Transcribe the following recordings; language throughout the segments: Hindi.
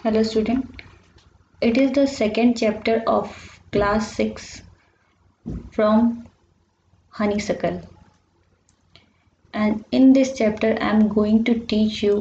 Hello student, it is the second chapter of class 6 from Honeysuckle, and in this chapter I am going to teach you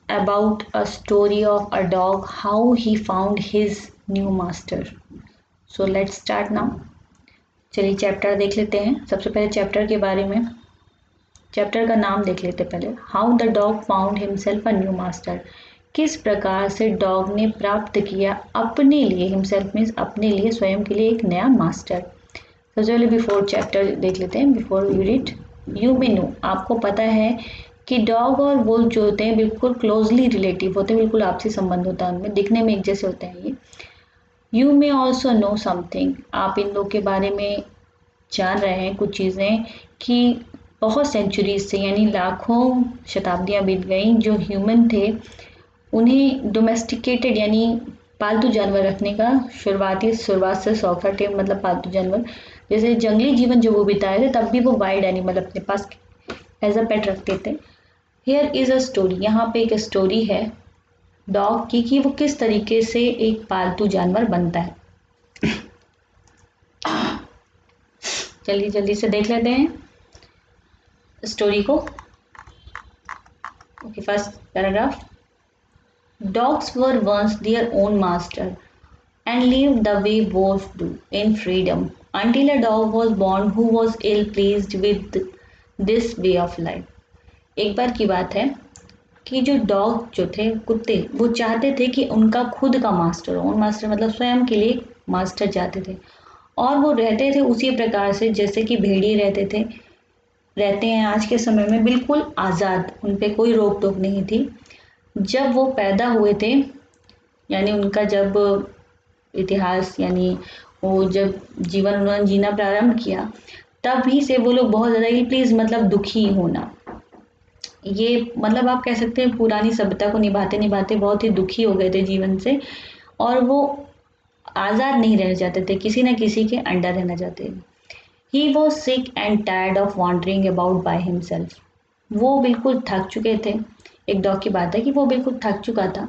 about a story of a dog, how he found his new master. So let's start now. चलिए चैप्टर देख लेते हैं। सबसे पहले चैप्टर के बारे में, चैप्टर का नाम देख लेते हैं पहले। How the dog found himself a new master. किस प्रकार से डॉग ने प्राप्त किया अपने लिए, हिमसेल्फ मीन्स अपने लिए, स्वयं के लिए एक नया मास्टर। सबसे पहले बिफोर चैप्टर देख लेते हैं। Before you read, you may know, आपको पता है कि डॉग और वुल्फ जो होते हैं बिल्कुल क्लोजली रिलेटिव होते हैं, बिल्कुल आपसी संबंध होता है उनमें, दिखने में एक जैसे होते हैं ये। You may also know something, आप इन लोग के बारे में जान रहे हैं कुछ चीज़ें कि बहुत सेंचुरीज से, यानी लाखों शताब्दियां बीत गई, जो ह्यूमन थे उन्हें डोमेस्टिकेटेड यानी पालतू जानवर रखने का शुरुआत से शौक था। मतलब पालतू जानवर, जैसे जंगली जीवन जो वो बिताए थे, तब भी वो वाइल्ड एनिमल अपने पास एज अ पेट रखते थे। हियर इज अ स्टोरी, यहाँ पे एक स्टोरी है डॉग की कि वो किस तरीके से एक पालतू जानवर बनता है। चलिए जल्दी से देख लेते हैं स्टोरी को। Okay, first paragraph. Dogs were once their own master and lived the way wolves do, in freedom, until a dog was born who was ill pleased with this way of life. एक बार की बात है कि जो डॉग जो थे, कुत्ते, वो चाहते थे कि उनका खुद का मास्टर हो। ओन मास्टर मतलब स्वयं के लिए मास्टर चाहते थे, और वो रहते थे उसी प्रकार से जैसे कि भेड़िए रहते हैं आज के समय में, बिल्कुल आज़ाद, उन पर कोई रोक टोक नहीं थी। जब वो पैदा हुए थे, यानी उनका जब इतिहास, यानी वो जब जीवन उन्होंने जीना प्रारंभ किया, तभी से वो लोग बहुत ज़्यादा इल प्लीज, मतलब दुखी होना, ये मतलब आप कह सकते हैं पुरानी सभ्यता को निभाते निभाते बहुत ही दुखी हो गए थे जीवन से, और वो आज़ाद नहीं रहना चाहते थे, किसी न किसी के अंडर रहना चाहते थे। He was sick and tired of wandering about by himself, वो बिल्कुल थक चुके थे। एक डॉग की बात है कि वो बिल्कुल थक चुका था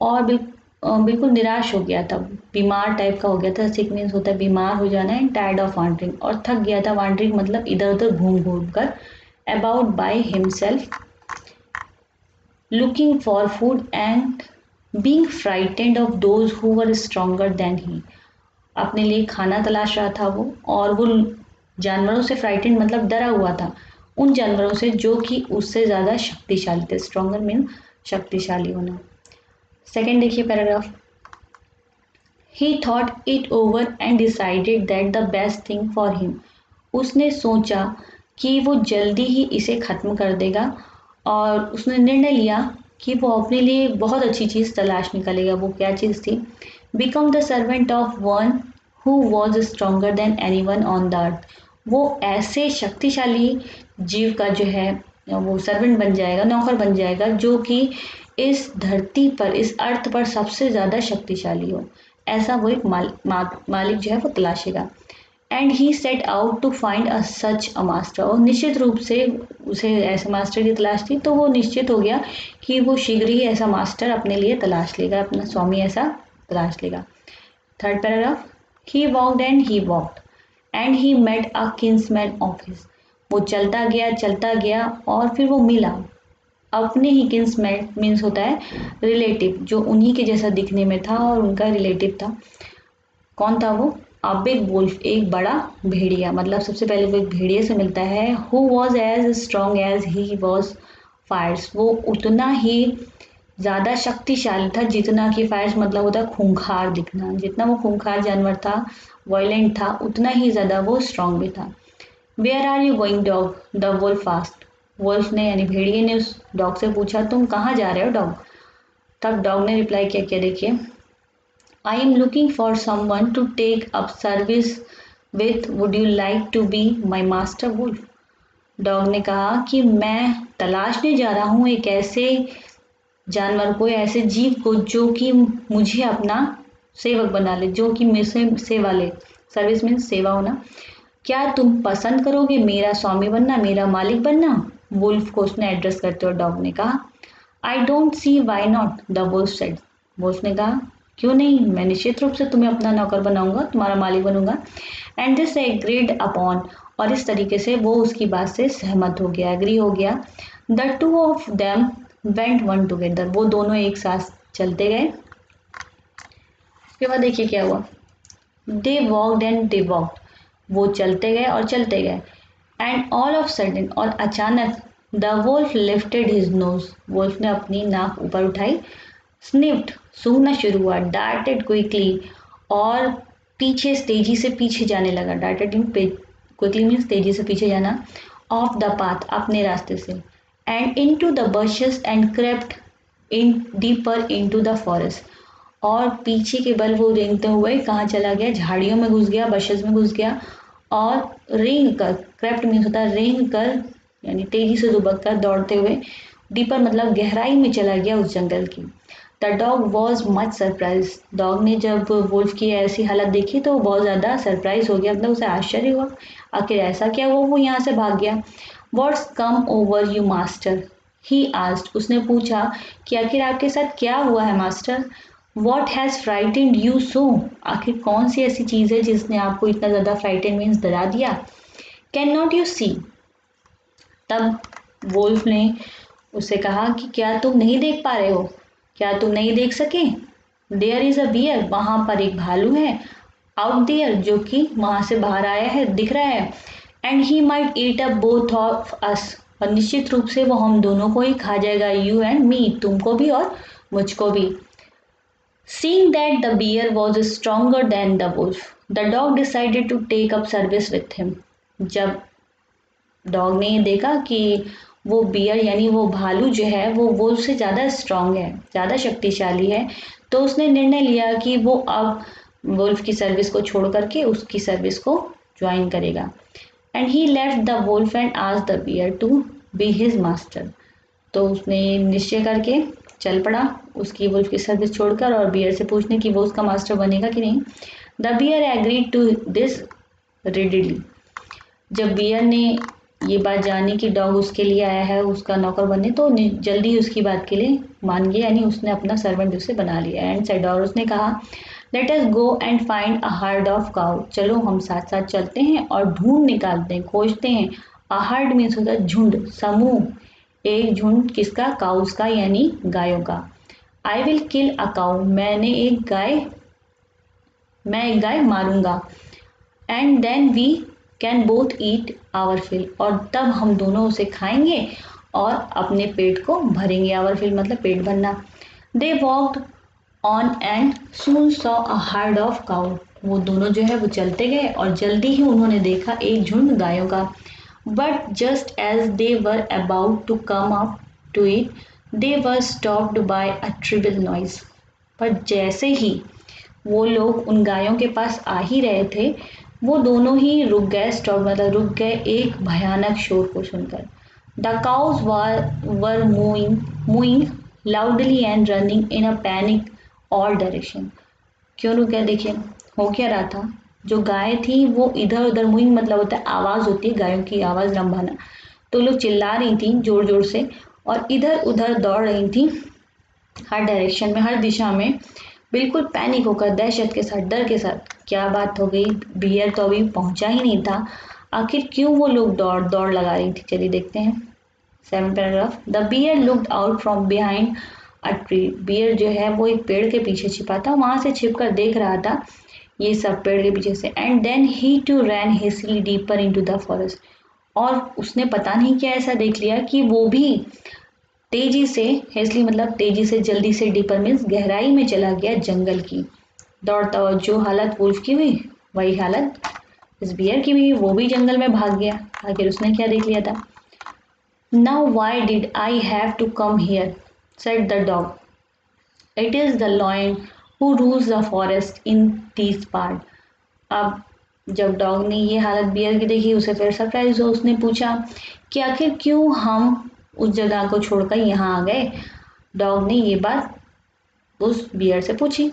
और बिल्कुल निराश हो गया था, बीमार टाइप का हो गया था। सिक मीन्स होता है बीमार हो जाना, एंड टायर्ड ऑफ वॉन्डरिंग, और थक गया था। वॉन्डरिंग मतलब इधर उधर घूम घूम कर। About by himself, looking for food and being frightened of those who were stronger than he, अपने लिए खाना तलाश रहा था वो, और वो जानवरों से फ्राइटेंड मतलब डरा हुआ था, उन जानवरों से जो कि उससे ज़्यादा शक्तिशाली थे। स्ट्रॉन्गर मीन शक्तिशाली होना। सेकेंड देखिए paragraph. He thought it over and decided that the best thing for him, उसने सोचा कि वो जल्दी ही इसे ख़त्म कर देगा, और उसने निर्णय लिया कि वो अपने लिए बहुत अच्छी चीज़ तलाश निकालेगा। वो क्या चीज़ थी? Become the servant of one who was stronger than any one on the earth, वो ऐसे शक्तिशाली जीव का जो है वो सर्वेंट बन जाएगा, नौकर बन जाएगा, जो कि इस धरती पर, इस अर्थ पर सबसे ज़्यादा शक्तिशाली हो। ऐसा वो एक मालिक जो है वो तलाशेगा। And he set out to find a such a master, और निश्चित रूप से उसे ऐसे मास्टर की तलाश थी, तो वो निश्चित हो गया कि वो शीघ्र ही ऐसा मास्टर अपने लिए तलाश लेगा, अपना स्वामी ऐसा तलाश लेगा। Third paragraph. He walked and he met a kinsman of his, वो चलता गया और फिर वो मिला अपने ही किन्समैन मीन्स होता है रिलेटिव, जो उन्हीं के जैसा दिखने में था और उनका रिलेटिव था। कौन था वो? अ बिग वुल्फ, एक बड़ा भेड़िया, मतलब सबसे पहले वो एक भेड़िए से मिलता है। Who was as strong as he was fierce, वो उतना ही ज़्यादा शक्तिशाली था जितना कि फायर्स मतलब होता है खूंखार दिखना, जितना वो खूंखार जानवर था, वायलेंट था, उतना ही ज़्यादा वो स्ट्रॉन्ग भी था। Where are you going dog, the wolf asked, wolf ने यानी भेड़िए ने उस डॉग से पूछा, तुम कहाँ जा रहे हो डॉग? तब डॉग ने रिप्लाई किया, क्या देखिए, I am looking for someone to take up service with, would you like to be my master wolf. Dog ने कहा कि मैं तलाशने जा रहा हूँ एक ऐसे जानवर को, ऐसे जीव को जो कि मुझे अपना सेवक बना ले, जो कि मेरे से सेवा ले। सर्विस मीन्स सेवा होना। क्या तुम पसंद करोगे मेरा स्वामी बनना, मेरा मालिक बनना? वुल्फ को उसने एड्रेस करते हुए डॉग ने कहा। I don't see why not, the wolf said. Wolf ने कहा क्यों नहीं, मैं निश्चित रूप से तुम्हें अपना नौकर बनाऊंगा, तुम्हारा मालिक बनूंगा। एंड दिस एग्रीड अपॉन, और इस तरीके से वो उसकी बात से सहमत हो गया, एग्री हो गया। The two of them went one together, वो दोनों एक साथ चलते गए। उसके बाद देखिए क्या हुआ, दे वॉकड एंड दे वॉकड, वो चलते गए और चलते गए। एंड ऑल ऑफ सडन, और अचानक, the wolf lifted his nose, wolf ने अपनी नाक ऊपर उठाई। स्निफ्ड, सूंघना शुरू हुआ। डार्टेड क्विकली, और पीछे तेजी से पीछे जाने लगा। डार्टेड क्विकली मीन्स तेजी से पीछे जाना। ऑफ द पाथ, अपने रास्ते से। And into the bushes and crept in deeper into the forest, और पीछे के बल वो रेंगते हुए कहाँ चला गया, झाड़ियों में घुस गया, बशेस में घुस गया। और रेंग कर, क्रेप्ट मीन्स होता है रेंग कर, यानी तेजी से दुबक कर दौड़ते हुए, डीपर मतलब गहराई में चला गया उस जंगल की। The dog was much surprise, dog ने जब वुल्फ की ऐसी हालत देखी तो बहुत ज़्यादा सरप्राइज हो गया, मतलब उसे आश्चर्य हुआ, आखिर ऐसा क्या हुआ, वो यहाँ से भाग गया। What's come over you master, he asked, उसने पूछा कि आखिर आपके साथ क्या हुआ है master. What has frightened you so, आखिर कौन सी ऐसी चीज़ है जिसने आपको इतना ज़्यादा फ्राइटेंड मीन्स डरा दिया। कैन नॉट यू सी, तब वुल्फ ने उससे कहा कि क्या तुम नहीं देख पा रहे हो, क्या तुम नहीं देख सके। देयर इज़ अ बियर, वहाँ पर एक भालू है। आउट देयर, जो कि वहाँ से बाहर आया है, दिख रहा है। And he might eat up both of us, और निश्चित रूप से वो हम दोनों को ही खा जाएगा, यू एंड मी, तुमको भी और मुझको भी। Seeing that the bear was stronger than the wolf, the dog decided to take up service with him. जब डॉग ने देखा कि वो बियर यानी वो भालू जो है वो वुल्फ से ज़्यादा स्ट्रांग है, ज़्यादा शक्तिशाली है, तो उसने निर्णय लिया कि वो अब वुल्फ की सर्विस को छोड़ करके उसकी सर्विस को ज्वाइन करेगा। And he left the wolf and asked the bear to be his master, तो उसने निश्चय करके चल पड़ा उसकी वुल्फ की सर्विस छोड़कर और बियर से पूछने कि वो उसका मास्टर बनेगा कि नहीं। The bear agreed to this readily, जब बियर ने ये बात जानी कि डॉग उसके लिए आया है उसका नौकर बनने, तो जल्दी ही उसकी बात के लिए मान गया, यानी उसने अपना सर्वेंट उसे बना लिया। एंड सेड, और उसने कहा, let us go and find a herd of cow, चलो हम साथ साथ चलते हैं और ढूंढ निकालते हैं, खोजते हैं। अ हर्ड मीन्स होता है झुंड, समूह, एक झुंड किसका, काउस का यानी गायों का। I will kill a cow, मैं एक गाय मारूंगा। And then we can both eat our fill, और तब हम दोनों उसे खाएंगे और अपने पेट को भरेंगे। आवर फिल मतलब पेट भरना। They walked on and soon saw a herd of cow, वो दोनों जो है वो चलते गए और जल्दी ही उन्होंने देखा एक झुंड गायों का। But just as they were about to come up to it, they were stopped by a terrible noise, पर जैसे ही वो लोग उन गायों के पास आ ही रहे थे, वो दोनों ही रुक गए, स्टॉप मतलब रुक गए एक भयानक शोर को सुनकर। The cows were moving loudly and running in a panic all direction. क्यों रुक गए, देखिए हो क्या रहा था, जो गाय थी वो इधर उधर, मूविंग मतलब होता है आवाज़ होती है, गायों की आवाज़ रंभाना, तो लोग चिल्ला रही थी जोर जोर से और इधर उधर दौड़ रही थी, हर डायरेक्शन में, हर दिशा में, बिल्कुल पैनिक होकर, दहशत के साथ, डर के साथ। क्या बात हो गई, बियर तो अभी पहुंचा ही नहीं था, आखिर क्यों वो लोग दौड़ दौड़ लगा रही थी, चलिए देखते हैं। 7 paragraph. The bear looked out from behind a tree, bear जो है वो एक पेड़ के पीछे छिपा था, वहां से छिपकर देख रहा था ये सब पेड़ के पीछे से। And then he too ran hastily deeper into the forest, और उसने पता नहीं क्या ऐसा देख लिया कि वो भी तेजी से, हेस्टली मतलब तेजी से, जल्दी से, डीपर मीन्स गहराई में चला गया जंगल की। दौड़ता हुआ, जो हालत वुल्फ की हुई वही हालत इस बियर की भी, वो भी जंगल में भाग गया। आखिर उसने क्या देख लिया था। Now why did I have to come here, said the dog, it is the lion who rules the forest in this part. अब जब डॉग ने ये हालत बियर की देखी, उसे फिर सरप्राइज हो, उसने पूछा कि आखिर क्यों हम उस जगह को छोड़कर यहाँ आ गए। डॉग ने ये बात उस बियर से पूछी,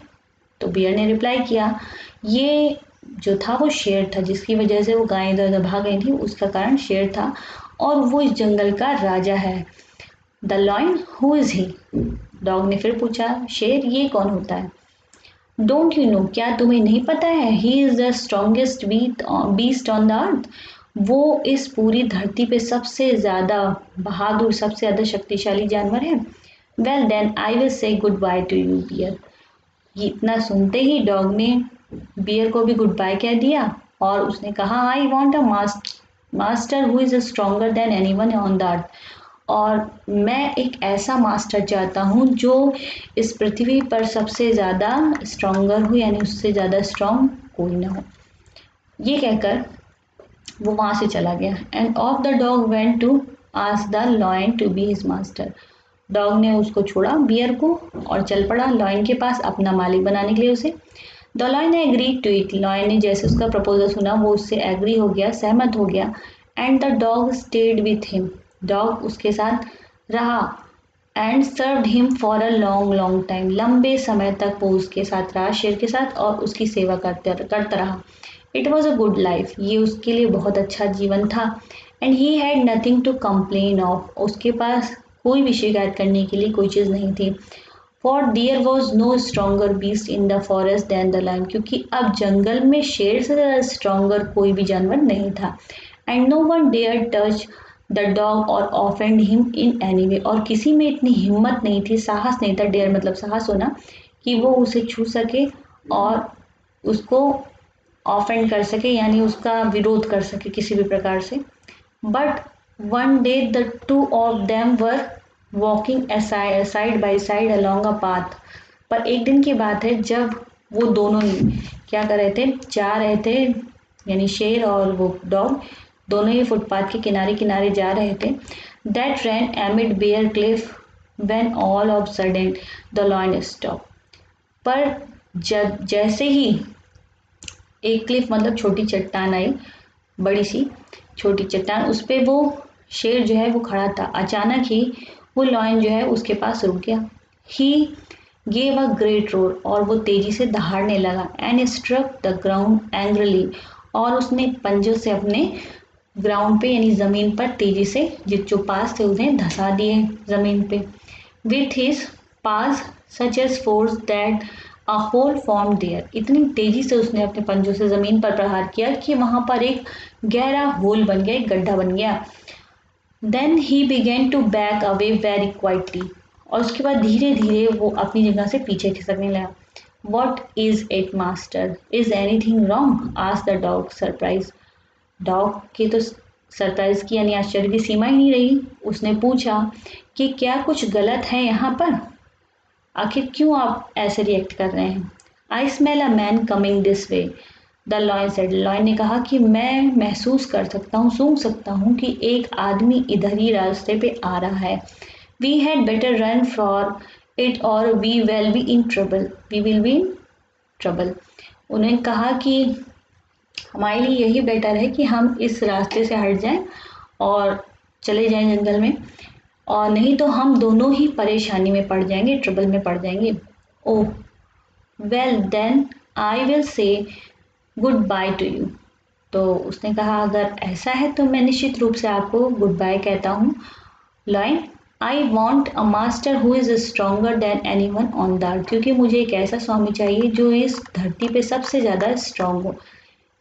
तो बियर ने रिप्लाई किया, ये जो था वो शेर था, जिसकी वजह से वो गायें इधर उधर भाग गई थी, उसका कारण शेर था और वो इस जंगल का राजा है। The lion, who is he? Dog ने फिर पूछा, शेर ये कौन होता है? डोंट यू नो, क्या तुम्हें नहीं पता है? He is the strongest beast on the earth. वो इस पूरी धरती पे सबसे ज़्यादा बहादुर, सबसे ज़्यादा शक्तिशाली जानवर है। Well then I will say good bye to you bear. ये इतना सुनते ही डॉग ने बियर को भी गुड बाय कह दिया और उसने कहा, I want a master who is stronger than any one on the earth. और मैं एक ऐसा मास्टर चाहता हूँ जो इस पृथ्वी पर सबसे ज़्यादा स्ट्रॉन्गर हो, यानी उससे ज़्यादा स्ट्रॉन्ग कोई ना हो। ये कहकर वो वहाँ से चला गया। And off the dog went to ask the lion to be his master. Dog ने उसको छोड़ा, बियर को, और चल पड़ा लॉयन के पास अपना मालिक बनाने के लिए उसे। The lion agree to it. Lion ने जैसे उसका प्रपोजल सुना वो उससे एग्री हो गया, सहमत हो गया। And the dog stayed with him. Dog उसके साथ रहा। And served him for a long long time. लंबे समय तक वो उसके साथ रहा, शेर के साथ, और उसकी सेवा करता रहा। It was a good life. ये उसके लिए बहुत अच्छा जीवन था। And he had nothing to complain of. उसके पास कोई भी शिकायत करने के लिए कोई चीज़ नहीं थी। For there was no stronger beast in the forest than the lion. क्योंकि अब जंगल में शेर से ज़्यादा स्ट्रॉन्गर कोई भी जानवर नहीं था। And no one dare touch the dog or offend him in any way. और किसी में इतनी हिम्मत नहीं थी, साहस नहीं था, डेयर मतलब साहस होना, कि वो उसे छू सके और उसको ऑफेंड कर सके, यानी उसका विरोध कर सके किसी भी प्रकार से। But one day the two of them were walking side by side along a path. पर एक दिन की बात है जब वो दोनों ही क्या कर रहे थे, जा रहे थे, यानी शेर और वो डॉग दोनों ही फुटपाथ के किनारे किनारे जा रहे थे। That ran amid bare cliff when all of sudden the lion stop. पर जब जैसे ही एक क्लिफ मतलब छोटी चट्टान आई, बड़ी सी छोटी चट्टान, उस पर वो शेर जो है वो खड़ा था। अचानक ही वो लॉयन जो है उसके पास रुक गया। He gave a great roar. और वो तेजी से दहाड़ने लगा। And struck the ground angrily. और उसने पंजों से अपने ग्राउंड पे यानी ज़मीन पर तेजी से जो पास थे उन्हें धंसा दिए ज़मीन पे। With his paws such as force that a hole form there. इतनी तेजी से उसने अपने पंजों से ज़मीन पर प्रहार किया कि वहाँ पर एक गहरा होल बन गया, एक गड्ढा बन गया। Then he began to back away very quietly. और उसके बाद धीरे धीरे वो अपनी जगह से पीछे खिसकने लगा। What is it master, is anything wrong? Asked the dog surprise. Dog के तो सरप्राइज की यानी आश्चर्य की सीमा ही नहीं रही। उसने पूछा कि क्या कुछ गलत है यहाँ पर? आखिर क्यों आप ऐसे रिएक्ट कर रहे हैं? I smell a man coming this way, the lion said. Lion ने कहा कि मैं महसूस कर सकता हूँ, सूंघ सकता हूँ कि एक आदमी इधर ही रास्ते पे आ रहा है। We had better run for it or we will be in trouble, we will be in trouble. उन्होंने कहा कि हमारे लिए यही बेटर है कि हम इस रास्ते से हट जाएं और चले जाएं जंगल में, और नहीं तो हम दोनों ही परेशानी में पड़ जाएंगे, ट्रबल में पड़ जाएंगे। Oh well then I will say good bye to you. तो उसने कहा अगर ऐसा है तो मैं निश्चित रूप से आपको गुड बाय कहता हूँ lion. I want a master who is stronger than any one on the earth. क्योंकि मुझे एक ऐसा स्वामी चाहिए जो इस धरती पे सबसे ज़्यादा स्ट्रॉन्ग हो।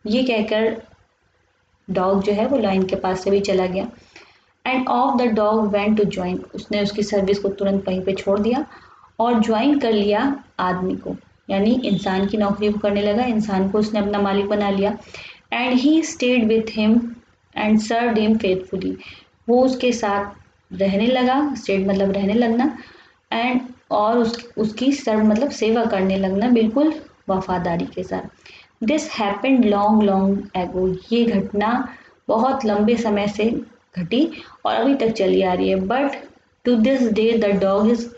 ये कहकर डॉग जो है वो लॉयन के पास से भी चला गया। And off the dog went to join. उसने उसकी सर्विस को तुरंत वहीं पे छोड़ दिया और ज्वाइन कर लिया आदमी को, यानी इंसान की नौकरी को करने लगा। इंसान को उसने अपना मालिक बना लिया। And he stayed with him and served him faithfully. वो उसके साथ रहने लगा, स्टेड मतलब रहने लगना, एंड और उसकी सर्व मतलब सेवा करने लगना, बिल्कुल वफादारी के साथ। This happened long long ago. ये घटना बहुत लंबे समय से घटी और अभी तक चली आ रही है। But to this day the dog is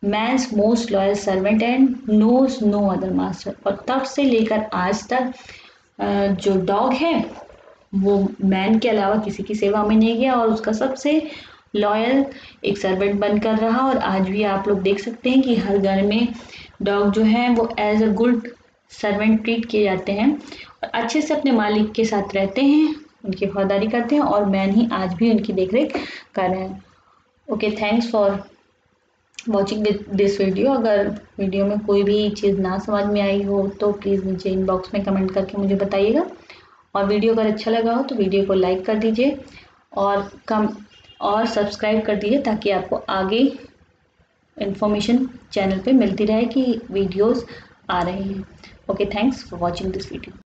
man's most loyal servant and knows no other master. और तब से लेकर आज तक जो डॉग है वो मैन के अलावा किसी की सेवा में नहीं गया और उसका सबसे लॉयल एक सर्वेंट बनकर रहा। और आज भी आप लोग देख सकते हैं कि हर घर में डॉग जो है वो as a good servant treat किए जाते हैं और अच्छे से अपने मालिक के साथ रहते हैं, उनकी वफादारी करते हैं, और मैन ही आज भी उनकी देखरेख कर रहे हैं। Okay, thanks for watching this video. अगर वीडियो में कोई भी चीज़ ना समझ में आई हो तो प्लीज़ नीचे इनबॉक्स में कमेंट करके मुझे बताइएगा। और वीडियो अगर अच्छा लगा हो तो वीडियो को लाइक कर दीजिए और सब्सक्राइब कर दीजिए, ताकि आपको आगे इन्फॉर्मेशन चैनल पे मिलती रहे कि वीडियोस आ रहे हैं। Okay, thanks for watching this video.